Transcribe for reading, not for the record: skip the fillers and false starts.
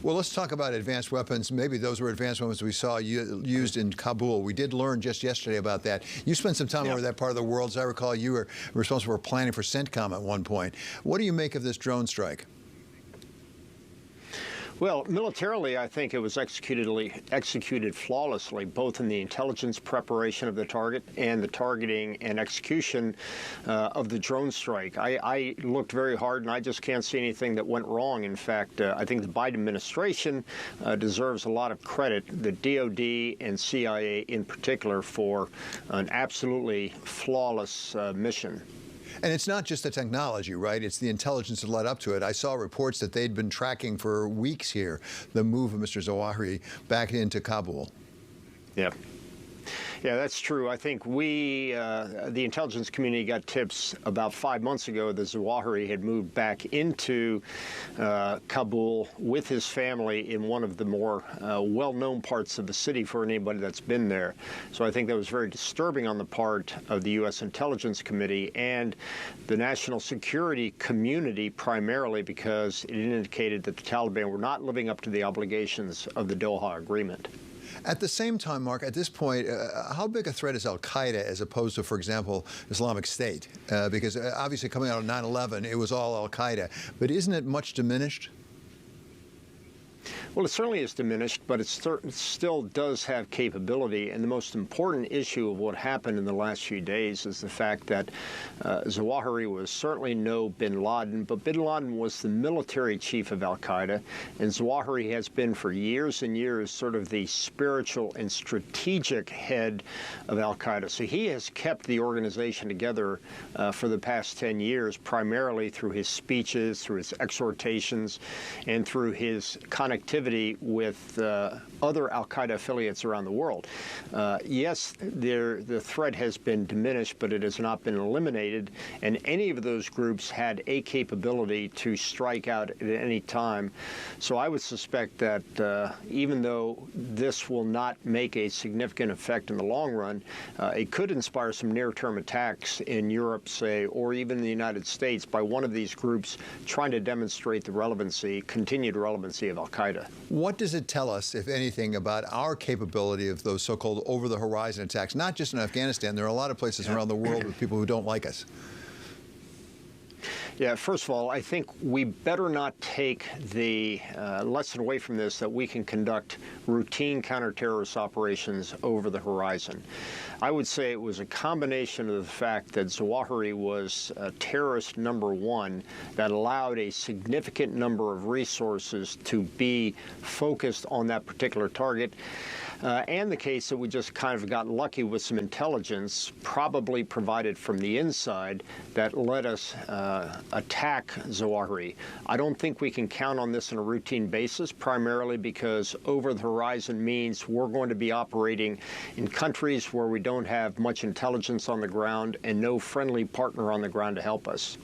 Well, let's talk about advanced weapons. Maybe those were advanced weapons we saw used in Kabul. We did learn just yesterday about that. You spent some time over that part of the world. As I recall, you were responsible for planning for CENTCOM at one point. What do you make of this drone strike? Well, militarily, I think it was executed flawlessly, both in the intelligence preparation of the target and the targeting and execution of the drone strike. I looked very hard, and I just can't see anything that went wrong. In fact, I think the Biden administration deserves a lot of credit, the DOD and CIA in particular, for an absolutely flawless mission. And it's not just the technology, right? It's the intelligence that led up to it. I saw reports that they'd been tracking for weeks here the move of Mr. Zawahiri back into Kabul. Yeah. Yeah, that's true. I think we, the intelligence community, got tips about 5 months ago that Zawahiri had moved back into Kabul with his family in one of the more well-known parts of the city for anybody that's been there. So I think that was very disturbing on the part of the U.S. Intelligence Committee and the national security community, primarily because it indicated that the Taliban were not living up to the obligations of the Doha Agreement. At the same time, Mark, at this point, how big a threat is al-Qaeda as opposed to, for example, Islamic State? Because obviously coming out of 9/11, it was all al-Qaeda. But isn't it much diminished? Well, it certainly is diminished, but it still does have capability. And the most important issue of what happened in the last few days is the fact that Zawahiri was certainly no bin Laden, but bin Laden was the military chief of al-Qaeda, and Zawahiri has been for years and years sort of the spiritual and strategic head of al-Qaeda. So he has kept the organization together for the past 10 years, primarily through his speeches, through his exhortations, and through his connectivity with other al-Qaeda affiliates around the world. Yes, the threat has been diminished, but it has not been eliminated, and any of those groups had a capability to strike out at any time. So I would suspect that even though this will not make a significant effect in the long run, it could inspire some near-term attacks in Europe, say, or even the United States by one of these groups trying to demonstrate the relevancy, continued relevancy of al-Qaeda. What does it tell us, if anything, about our capability of those so-called over-the-horizon attacks? Not just in Afghanistan. There are a lot of places around the world with people who don't like us. Yeah, first of all, I think we better not take the lesson away from this that we can conduct routine counter-terrorist operations over the horizon. I would say it was a combination of the fact that Zawahiri was terrorist number one that allowed a significant number of resources to be focused on that particular target. And the case that we just kind of got lucky with some intelligence, probably provided from the inside, that let us attack Zawahiri. I don't think we can count on this on a routine basis, primarily because over the horizon means we're going to be operating in countries where we don't have much intelligence on the ground and no friendly partner on the ground to help us.